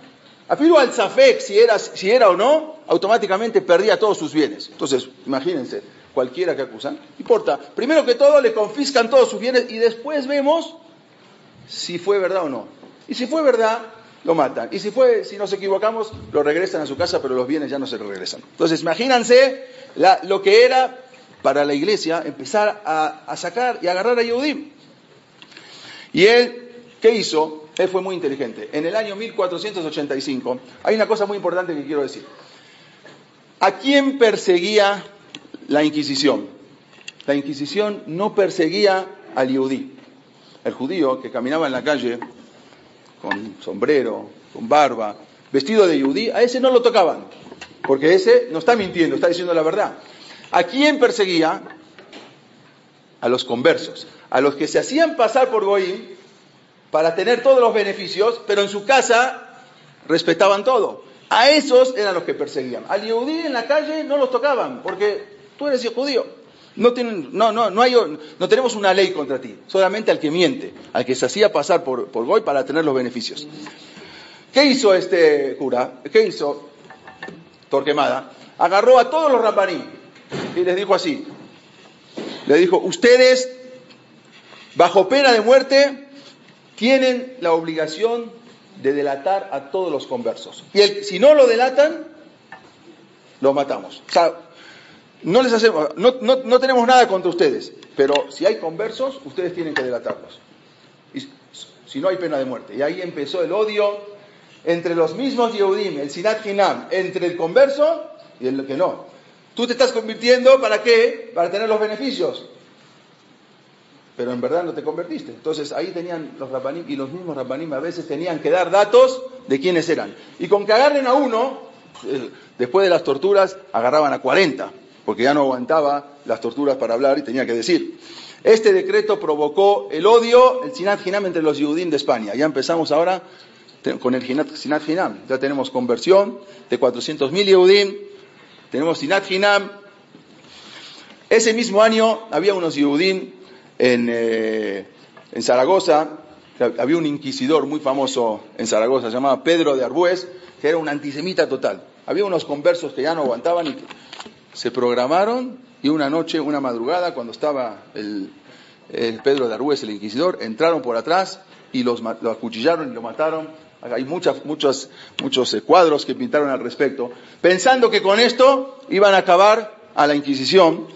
afirmó al Zafek, si era o no, automáticamente perdía todos sus bienes. Entonces, imagínense, cualquiera que acusan, no importa, primero que todo le confiscan todos sus bienes y después vemos si fue verdad o no. Y si fue verdad, lo matan. Y si nos equivocamos, lo regresan a su casa, pero los bienes ya no se lo regresan. Entonces, imagínense lo que era para la iglesia empezar a sacar y agarrar a Yehudim. Y él, ¿qué hizo? Él fue muy inteligente. En el año 1485, hay una cosa muy importante que quiero decir. ¿A quién perseguía la Inquisición? La Inquisición no perseguía al Yehudí. El judío que caminaba en la calle con sombrero, con barba, vestido de Yehudí, a ese no lo tocaban, porque ese no está mintiendo, está diciendo la verdad. ¿A quién perseguía? A los conversos, a los que se hacían pasar por goyim para tener todos los beneficios, pero en su casa respetaban todo. A esos eran los que perseguían. Al Yehudí en la calle no los tocaban, porque tú eres judío. No tenemos una ley contra ti, solamente al que miente, al que se hacía pasar por goy para tener los beneficios. ¿Qué hizo este cura? ¿Qué hizo Torquemada? Agarró a todos los rabanim y les dijo así. Le dijo, ustedes, bajo pena de muerte, tienen la obligación de delatar a todos los conversos. Y si no lo delatan, los matamos. O sea, no tenemos nada contra ustedes, pero si hay conversos, ustedes tienen que delatarlos. Y si no hay pena de muerte. Y ahí empezó el odio entre los mismos Yehudim, el Sinat Hinam, entre el converso y el que no. Tú te estás convirtiendo, ¿para qué? Para tener los beneficios. Pero en verdad no te convertiste. Entonces ahí tenían los rabanim, y los mismos rabanim a veces tenían que dar datos de quiénes eran. Y con que agarren a uno, después de las torturas, agarraban a 40, porque ya no aguantaba las torturas para hablar y tenía que decir. Este decreto provocó el odio, el Sinat Hinam entre los Yehudim de España. Ya empezamos ahora con el Sinat Hinam. Ya tenemos conversión de 400.000 Yehudim, tenemos Sinat Hinam. Ese mismo año había unos Yehudim en Zaragoza. Había un inquisidor muy famoso en Zaragoza, se llamaba Pedro de Arbués, que era un antisemita total. Había unos conversos que ya no aguantaban y se programaron, y una noche, una madrugada, cuando estaba el Pedro de Arbués, el inquisidor, entraron por atrás y lo acuchillaron y lo mataron. Hay muchos cuadros que pintaron al respecto, pensando que con esto iban a acabar a la Inquisición.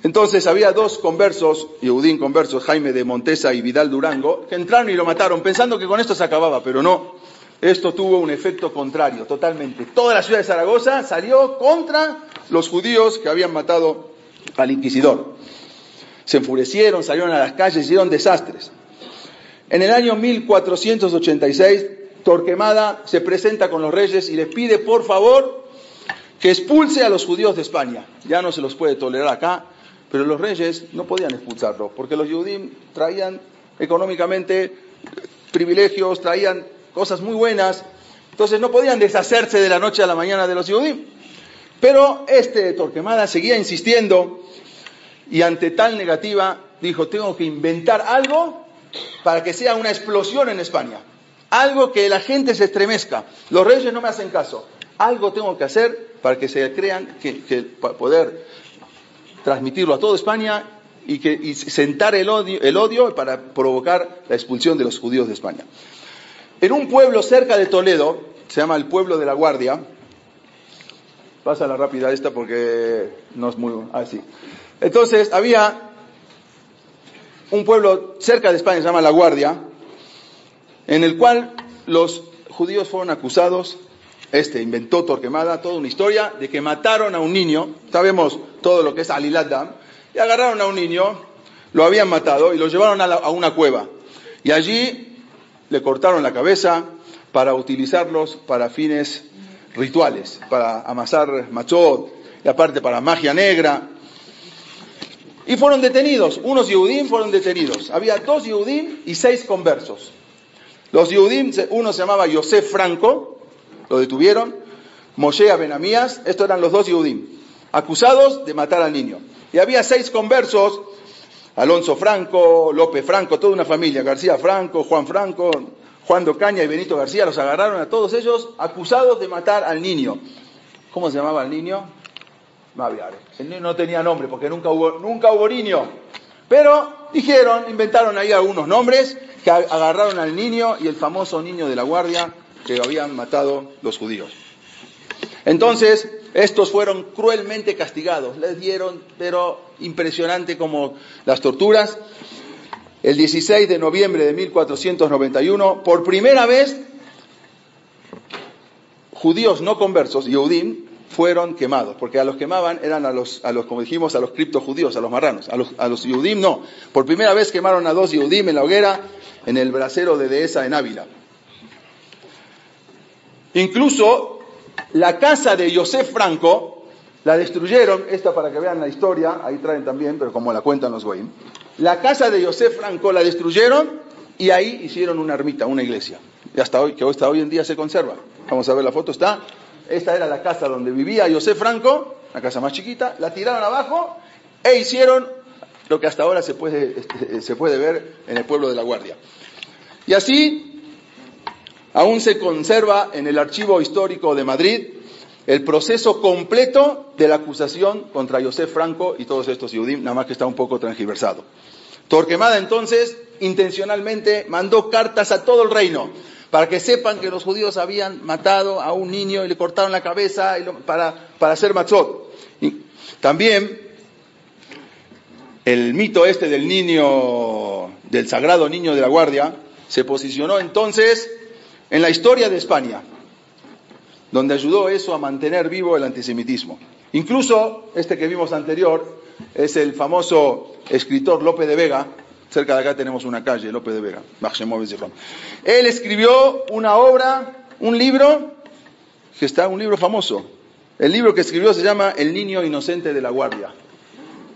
Entonces había dos conversos, Yehudim conversos, Jaime de Montesa y Vidal Durango, que entraron y lo mataron, pensando que con esto se acababa, pero no. Esto tuvo un efecto contrario, totalmente. Toda la ciudad de Zaragoza salió contra los judíos que habían matado al inquisidor. Se enfurecieron, salieron a las calles, hicieron desastres. En el año 1486, Torquemada se presenta con los reyes y les pide, por favor, que expulse a los judíos de España. Ya no se los puede tolerar acá, pero los reyes no podían expulsarlo, porque los Yehudim traían económicamente privilegios, traían cosas muy buenas, entonces no podían deshacerse de la noche a la mañana de los Yehudim. Pero Torquemada seguía insistiendo, y ante tal negativa dijo, tengo que inventar algo para que sea una explosión en España, algo que la gente se estremezca. Los reyes no me hacen caso, algo tengo que hacer para que se crean, para poder transmitirlo a toda España y sentar el odio para provocar la expulsión de los judíos de España. En un pueblo cerca de Toledo, se llama el pueblo de la Guardia, pásala rápida esta porque no es muy así. Entonces había un pueblo cerca de España, se llama La Guardia, en el cual los judíos fueron acusados. Inventó Torquemada toda una historia de que mataron a un niño. Sabemos todo lo que es Alilat Dam. Y agarraron a un niño, lo habían matado y lo llevaron a una cueva. Y allí le cortaron la cabeza para utilizarlos para fines rituales, para amasar machot y aparte para magia negra. Y fueron detenidos, unos Yehudim fueron detenidos. Había 2 Yehudim y 6 conversos. Los Yehudim, uno se llamaba Yosef Franco, lo detuvieron, Moshe Abenamías, estos eran los 2 Yehudim, acusados de matar al niño. Y había 6 conversos, Alonso Franco, López Franco, toda una familia, García Franco, Juan Docaña y Benito García, los agarraron a todos ellos acusados de matar al niño. ¿Cómo se llamaba el niño? Maviare. El niño no tenía nombre porque nunca hubo niño. Pero inventaron ahí algunos nombres, que agarraron al niño y el famoso niño de la guardia que habían matado los judíos. Entonces, estos fueron cruelmente castigados. Les dieron, pero impresionante como las torturas. El 16 de noviembre de 1491, por primera vez, judíos no conversos, Yehudim, fueron quemados, porque a los quemaban eran a los como dijimos, a los criptojudíos, a los marranos, a los Yehudim no. Por primera vez quemaron a 2 Yehudim en la hoguera, en el brasero de Dehesa en Ávila. Incluso la casa de Yosef Franco la destruyeron, esta para que vean la historia, ahí traen también, pero como la cuentan los goyim. La casa de Yosef Franco la destruyeron y ahí hicieron una ermita, una iglesia. Y hasta hoy en día se conserva. Vamos a ver la foto, está. Esta era la casa donde vivía Yosef Franco, la casa más chiquita, la tiraron abajo e hicieron lo que hasta ahora se puede ver en el pueblo de La Guardia. Y así, aún se conserva en el Archivo Histórico de Madrid el proceso completo de la acusación contra Yosef Franco y todos estos Yehudim, nada más que está un poco transgiversado. Torquemada entonces, intencionalmente, mandó cartas a todo el reino, para que sepan que los judíos habían matado a un niño y le cortaron la cabeza para hacer matzot. Y también el mito del niño, del sagrado niño de la guardia, se posicionó entonces en la historia de España, donde ayudó eso a mantener vivo el antisemitismo. Incluso que vimos anterior es el famoso escritor Lope de Vega. Cerca de acá tenemos una calle, Lope de Vega. Él escribió una obra, un libro famoso. El libro que escribió se llama El niño inocente de la guardia.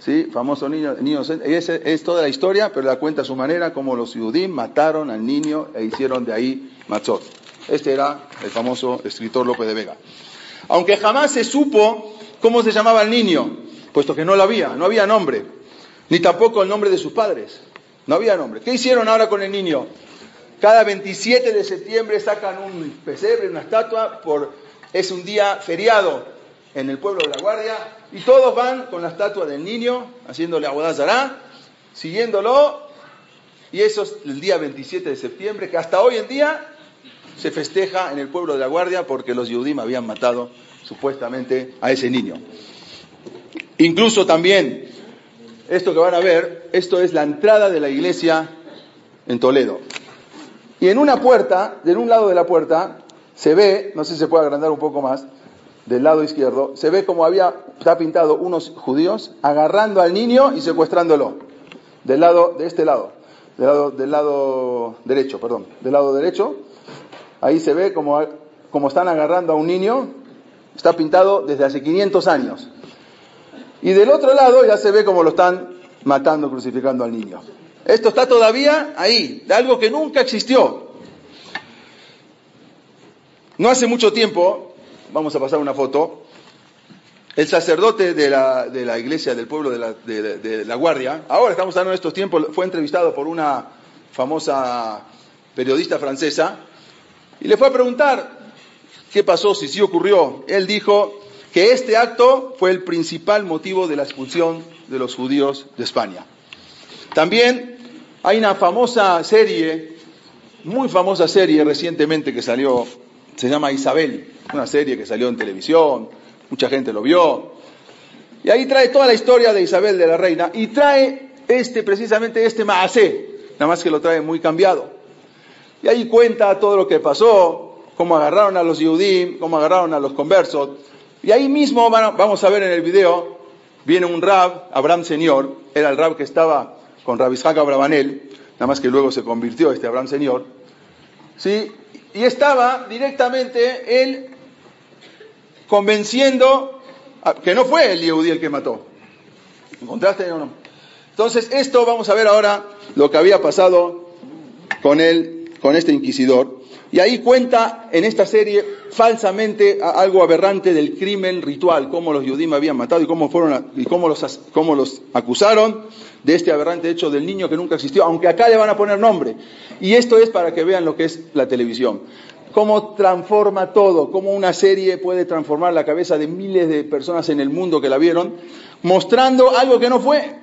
¿Sí? Famoso niño inocente. Es toda la historia, pero la cuenta a su manera, como los Yehudim mataron al niño e hicieron de ahí matzot. Este era el famoso escritor Lope de Vega. Aunque jamás se supo cómo se llamaba el niño, puesto que no había nombre, ni tampoco el nombre de sus padres. No había nombre. ¿Qué hicieron ahora con el niño? Cada 27 de septiembre sacan un pesebre, una estatua, es un día feriado en el pueblo de La Guardia, y todos van con la estatua del niño, haciéndole Avodah Zará, siguiéndolo, y eso es el día 27 de septiembre, que hasta hoy en día se festeja en el pueblo de La Guardia, porque los Yehudim habían matado supuestamente a ese niño. Incluso también, esto que van a ver, esto es la entrada de la iglesia en Toledo. Y en una puerta, en un lado de la puerta, se ve, no sé si se puede agrandar un poco más, del lado izquierdo, se ve como está pintado unos judíos agarrando al niño y secuestrándolo. Del lado derecho, ahí se ve como están agarrando a un niño, está pintado desde hace 500 años. Y del otro lado ya se ve como lo están matando, crucificando al niño. Esto está todavía ahí, de algo que nunca existió. No hace mucho tiempo, vamos a pasar una foto, el sacerdote de la iglesia del pueblo de La Guardia, ahora estamos hablando de estos tiempos, fue entrevistado por una famosa periodista francesa, y le fue a preguntar qué pasó, si sí ocurrió. Él dijo que este acto fue el principal motivo de la expulsión de los judíos de España. También hay una famosa serie, muy famosa serie recientemente que salió, se llama Isabel, una serie que salió en televisión, mucha gente lo vio, y ahí trae toda la historia de Isabel de la Reina, y trae precisamente este maasé, nada más que lo trae muy cambiado. Y ahí cuenta todo lo que pasó, cómo agarraron a los Yehudim, cómo agarraron a los conversos. Y ahí mismo vamos a ver en el video, viene un rab, Abraham Señor, era el rab que estaba con Rabbi Isaac Abravanel, nada más que luego se convirtió Abraham Señor, ¿sí? Y estaba directamente él convenciendo que no fue el Yehudí el que mató. ¿Encontraste o no? Entonces, esto vamos a ver ahora lo que había pasado con este inquisidor. Y ahí cuenta en esta serie falsamente algo aberrante del crimen ritual, cómo los Yudim habían matado y cómo los acusaron de este aberrante hecho del niño que nunca existió, aunque acá le van a poner nombre. Y esto es para que vean lo que es la televisión. Cómo transforma todo, cómo una serie puede transformar la cabeza de miles de personas en el mundo que la vieron, mostrando algo que no fue,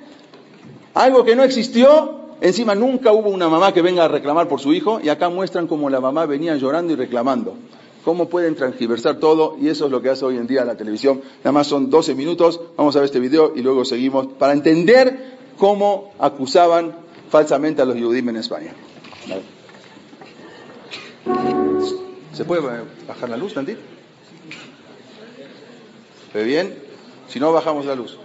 algo que no existió. Encima nunca hubo una mamá que venga a reclamar por su hijo, y acá muestran cómo la mamá venía llorando y reclamando. Cómo pueden transgiversar todo, y eso es lo que hace hoy en día la televisión. Nada más son 12 minutos, vamos a ver este video y luego seguimos para entender cómo acusaban falsamente a los Yudim en España. ¿Se puede bajar la luz, tantito? ¿Ve bien? Si no, bajamos la luz.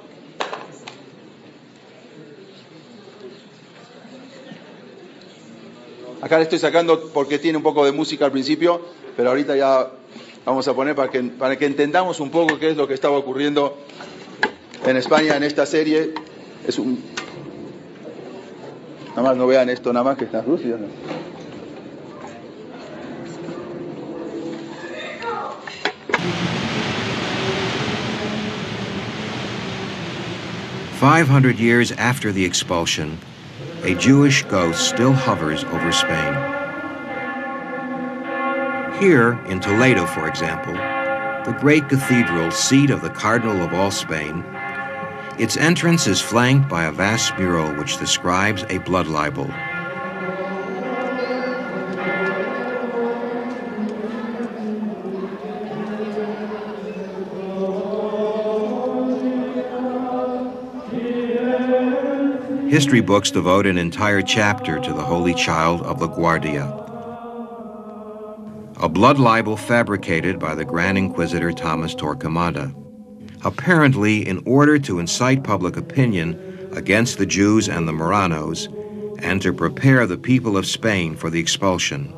Acá le estoy sacando porque tiene un poco de música al principio, pero ahorita ya vamos a poner para que entendamos un poco qué es lo que estaba ocurriendo en España en esta serie. Nada más no vean esto, nada más que está Rusia, ¿no? 500 years after the expulsion, a Jewish ghost still hovers over Spain. Here, in Toledo, for example, the great cathedral, seat of the Cardinal of all Spain, its entrance is flanked by a vast mural which describes a blood libel. History books devote an entire chapter to the Holy Child of LaGuardia, a blood libel fabricated by the Grand Inquisitor Thomas Torquemada, apparently in order to incite public opinion against the Jews and the Marranos and to prepare the people of Spain for the expulsion.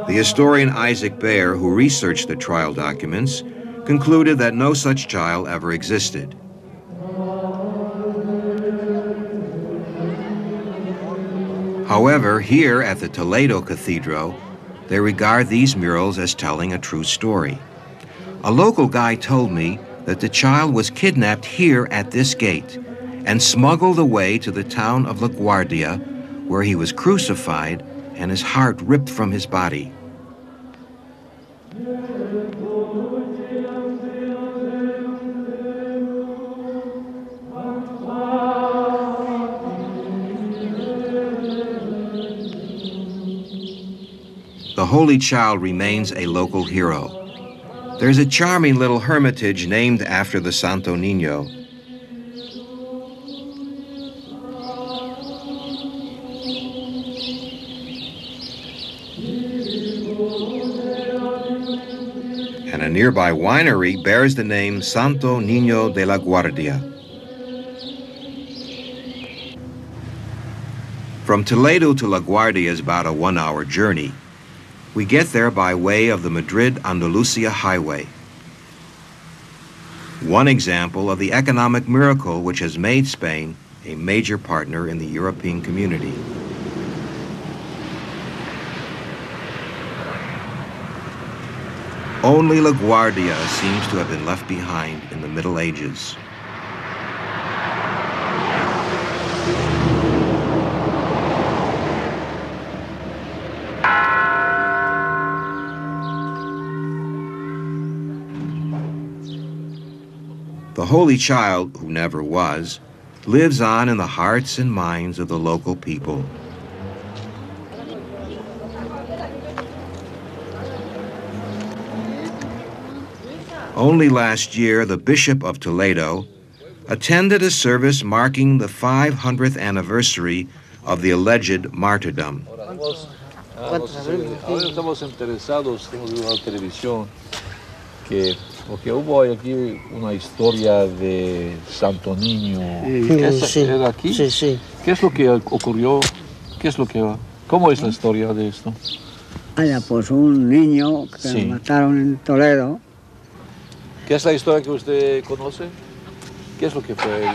The historian Isaac Baer, who researched the trial documents, concluded that no such child ever existed. However, here at the Toledo Cathedral, they regard these murals as telling a true story. A local guy told me that the child was kidnapped here at this gate and smuggled away to the town of LaGuardia, where he was crucified and his heart ripped from his body. The Holy Child remains a local hero. There's a charming little hermitage named after the Santo Niño. And a nearby winery bears the name Santo Niño de la Guardia. From Toledo to La Guardia is about a 1-hour journey. We get there by way of the Madrid-Andalusia highway. One example of the economic miracle which has made Spain a major partner in the European community. Only LaGuardia seems to have been left behind in the Middle Ages. The Holy Child, who never was, lives on in the hearts and minds of the local people. Only last year, the Bishop of Toledo attended a service marking the 500th anniversary of the alleged martyrdom. Ahora estamos interesados, hemos visto en la televisión porque hubo aquí una historia de Santo Niño. ¿Era aquí? Sí, sí. ¿Qué es lo que ocurrió? ¿Cómo es la historia de esto? Pues un niño que sí. lo mataron en Toledo ¿Qué es la historia que usted conoce? ¿Qué es lo que fue?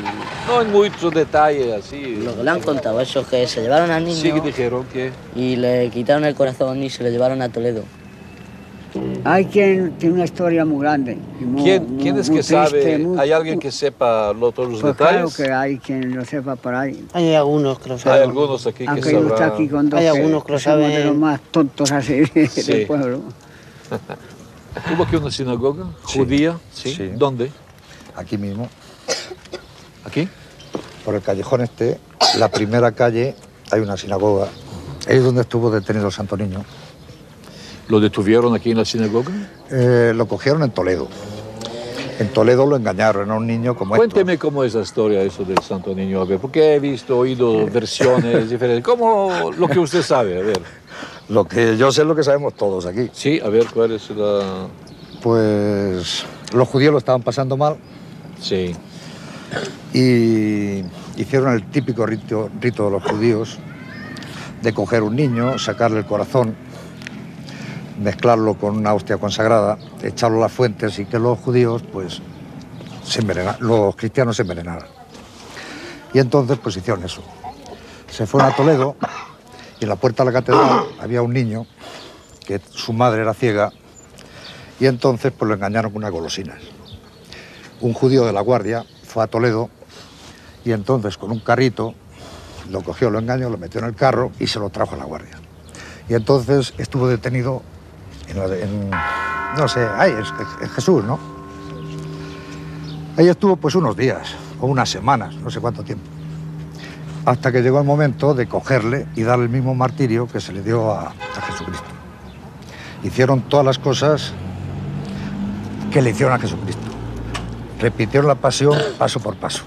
No en muchos detalles, así. Lo que le han contado, eso, que se llevaron al niño... Sí, que dijeron que... Y le quitaron el corazón y se lo llevaron a Toledo. Hay quien tiene una historia muy grande. ¿Quién es que sabe? ¿Hay alguien que sepa todos los pues detalles? Claro que hay quien lo sepa por ahí. Hay algunos que lo saben. Hay algunos aquí que sabrán. sabrán. Está aquí con dos hay algunos que lo saben. De los más tontos así Sí. del pueblo. ¿Hubo aquí una sinagoga judía? ¿Sí? Sí. ¿Dónde? Aquí mismo, ¿Aquí? por el callejón este, la primera calle, hay una sinagoga. Ahí es donde estuvo detenido el Santo Niño. ¿Lo detuvieron aquí en la sinagoga? Lo cogieron en Toledo. En Toledo lo engañaron, era un niño como Cuénteme cómo es la historia eso del Santo Niño, a ver, porque he visto, oído versiones diferentes. ¿Cómo lo que usted sabe? A ver. Lo que yo sé es lo que sabemos todos aquí. Sí, a ver, ¿cuál es la...? Pues los judíos lo estaban pasando mal. Sí. Y hicieron el típico rito de los judíos de coger un niño, sacarle el corazón, mezclarlo con una hostia consagrada, echarlo a las fuentes y que los judíos, pues, los cristianos se envenenaran. Y entonces, pues, hicieron eso. Se fueron a Toledo y en la puerta de la catedral había un niño que su madre era ciega y entonces, pues, lo engañaron con unas golosinas. Un judío de la guardia fue a Toledo y entonces, con un carrito, lo cogió, lo engañó, lo metió en el carro y se lo trajo a la guardia. Y entonces estuvo detenido no sé, ahí es Jesús, ¿no? Ahí estuvo pues unos días o unas semanas, no sé cuánto tiempo, hasta que llegó el momento de cogerle y darle el mismo martirio que se le dio a Jesucristo. Hicieron todas las cosas que le hicieron a Jesucristo. Repitieron la pasión paso por paso.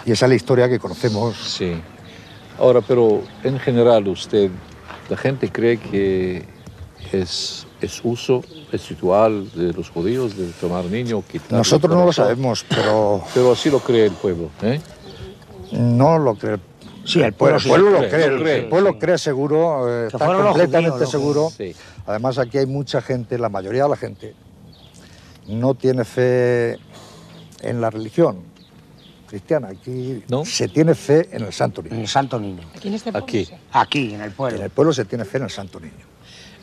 Y esa es la historia que conocemos. Sí. Ahora, pero en general la gente cree que es uso, es ritual de los judíos de tomar niño, quitar. Nosotros no lo sabemos, pero... Pero así lo cree el pueblo, ¿eh? No lo cree. Sí, el pueblo lo cree. El pueblo cree seguro, está completamente seguro. Sí. Además, aquí hay mucha gente, la mayoría de la gente, no tiene fe en la religión cristiana. Aquí ¿no? Se tiene fe en el Santo Niño. En el Santo Niño. ¿Aquí en este pueblo? Aquí. Sí. Aquí, en el pueblo. En el pueblo se tiene fe en el Santo Niño.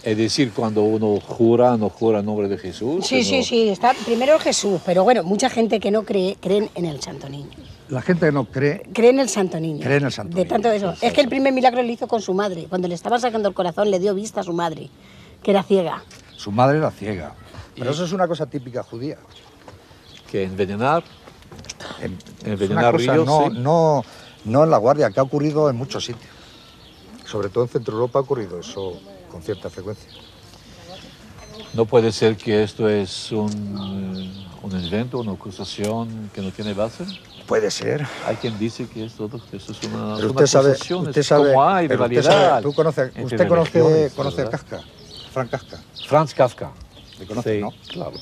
Es decir, cuando uno jura, no jura en nombre de Jesús. Sí, sí, sí, está primero Jesús, pero bueno, mucha gente que no cree, creen en el Santo Niño. La gente que no cree... Cree en el Santo Niño. Cree en el Santo Niño. De tanto eso. Es que el primer milagro lo hizo con su madre. Cuando le estaban sacando el corazón, le dio vista a su madre, que era ciega. Su madre era ciega. Pero eso es una cosa típica judía. ¿Que envenenar? Envenenar ríos, no, sí. No en La Guardia, que ha ocurrido en muchos sitios. Sobre todo en Centro Europa ha ocurrido eso con cierta frecuencia. ¿No puede ser que esto es un invento, una acusación que no tiene base? Puede ser. Hay quien dice que esto es una pero usted sabe, ¿Cómo hay rivalidad? Usted conoce a Kafka, Franz Kafka. Franz Kafka. ¿Le conoce, sí, no? Claro.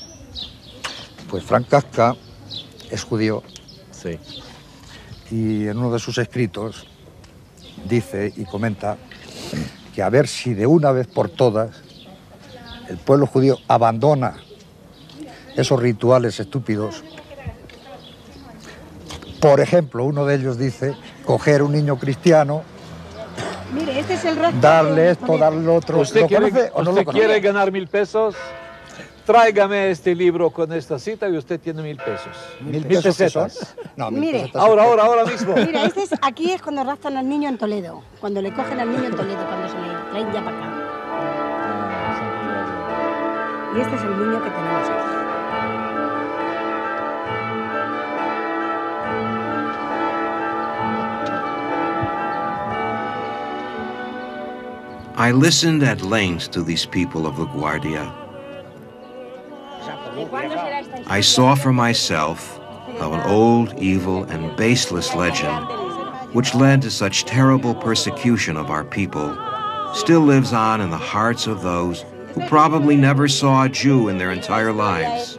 Pues Franz Kafka es judío. Sí. Y en uno de sus escritos dice y comenta que a ver si de una vez por todas el pueblo judío abandona esos rituales estúpidos. Por ejemplo, uno de ellos dice coger un niño cristiano, mire, este es el rastro, darle esto, darle lo otro. ¿Usted quiere ganar 1000 pesos? Tráigame este libro con esta cita y usted tiene 1000 pesos. 1000 pesetas. No, mire, ahora mismo. Mira, aquí es cuando raptan al niño en Toledo. Cuando le cogen al niño en Toledo, cuando se le traen ya para acá. Y este es el niño que tenemos aquí. I listened at length to these people of LaGuardia. I saw for myself how an old, evil, and baseless legend, which led to such terrible persecution of our people, still lives on in the hearts of those who probably never saw a Jew in their entire lives.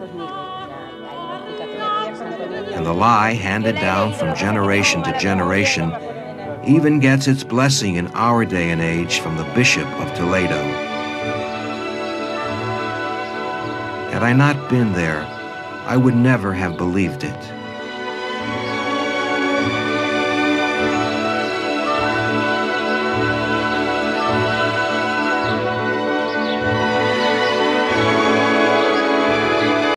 And the lie handed down from generation to generation even gets its blessing in our day and age from the Bishop of Toledo. Had I not been there, I would never have believed it.